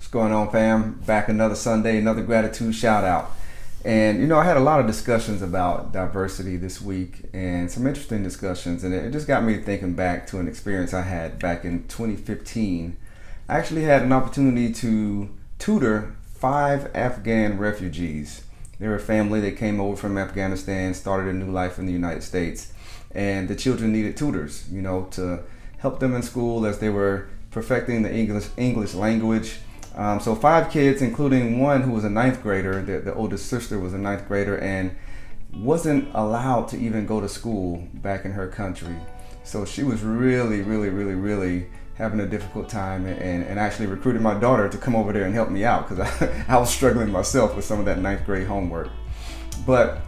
What's going on, fam? Back another Sunday, another gratitude shout out. And I had a lot of discussions about diversity this week and some interesting discussions, and it just got me thinking back to an experience I had back in 2015. I actually had an opportunity to tutor 5 Afghan refugees. They were a family that came over from Afghanistan, started a new life in the United States, and the children needed tutors, to help them in school as they were perfecting the English language. So 5 kids, including one who was a 9th grader. The oldest sister was a 9th grader and wasn't allowed to even go to school back in her country. So she was really having a difficult time, and actually recruited my daughter to come over there and help me out because I was struggling myself with some of that 9th grade homework. But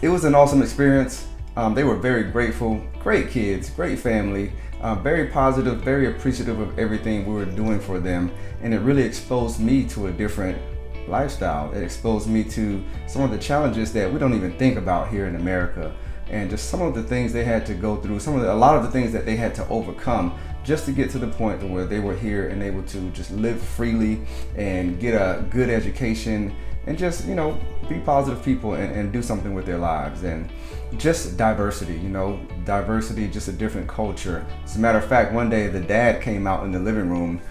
it was an awesome experience. They were very grateful, great kids, great family. Very positive, very appreciative of everything we were doing for them, and it really exposed me to a different lifestyle. It exposed me to some of the challenges that we don't even think about here in America, and just some of the things they had to go through, a lot of the things that they had to overcome just to get to the point where they were here and able to just live freely and get a good education and just be positive people and do something with their lives. And just diversity, diversity, just a different culture. As a matter of fact, one day the dad came out in the living room,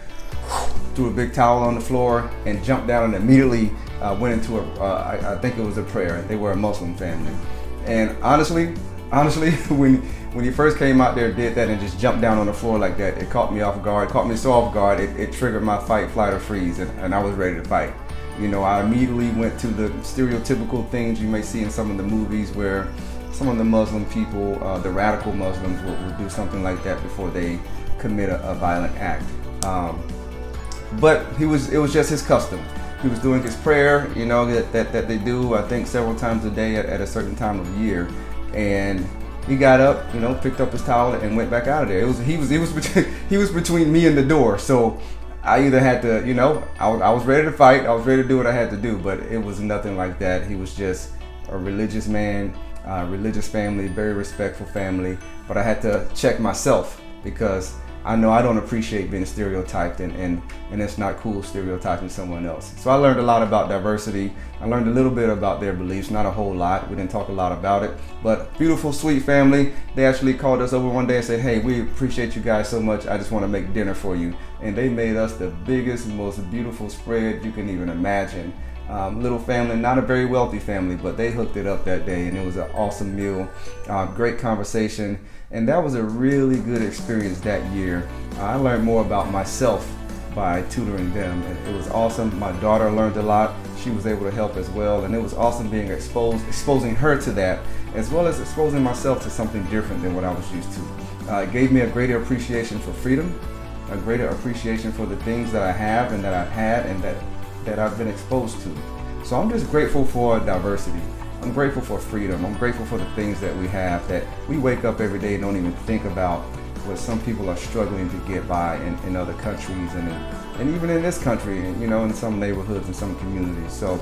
threw a big towel on the floor and jumped down and immediately went into I think it was a prayer. They were a Muslim family. And honestly, when he first came out there, did that and just jumped down on the floor like that, it caught me off guard. It caught me so off guard, it triggered my fight, flight, or freeze, and I was ready to fight. I immediately went to the stereotypical things you may see in some of the movies where some of the Muslim people, the radical Muslims, will do something like that before they commit a violent act. But it was just his custom. He was doing his prayer, that they do, I think, several times a day at a certain time of year. And he got up, picked up his towel and went back out of there. He was between me and the door. So I either had to, I was ready to fight. I was ready to do what I had to do, but it was nothing like that. He was just a religious man, religious family, very respectful family. But I had to check myself because I know I don't appreciate being stereotyped, and it's not cool stereotyping someone else. So I learned a lot about diversity. I learned a little bit about their beliefs, not a whole lot. We didn't talk a lot about it, but beautiful, sweet family. They actually called us over one day and said, "Hey, we appreciate you guys so much. I just want to make dinner for you." And they made us the biggest, most beautiful spread you can even imagine. Little family, not a very wealthy family, but they hooked it up that day, and it was an awesome meal, great conversation, and that was a really good experience that year. I learned more about myself by tutoring them, and it was awesome. My daughter learned a lot. She was able to help as well, and it was awesome being exposing her to that, as well as exposing myself to something different than what I was used to. It gave me a greater appreciation for freedom, a greater appreciation for the things that I have and that I've had and that I've been exposed to. So I'm just grateful for diversity. I'm grateful for freedom. I'm grateful for the things that we have, that we wake up every day and don't even think about what some people are struggling to get by in other countries and even in this country, in some neighborhoods and some communities. So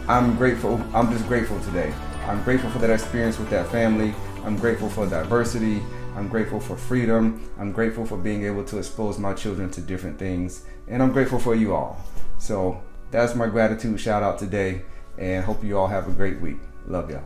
I'm grateful. I'm just grateful today. I'm grateful for that experience with that family. I'm grateful for diversity. I'm grateful for freedom. I'm grateful for being able to expose my children to different things. And I'm grateful for you all. So that's my gratitude shout out today, and hope you all have a great week. Love y'all.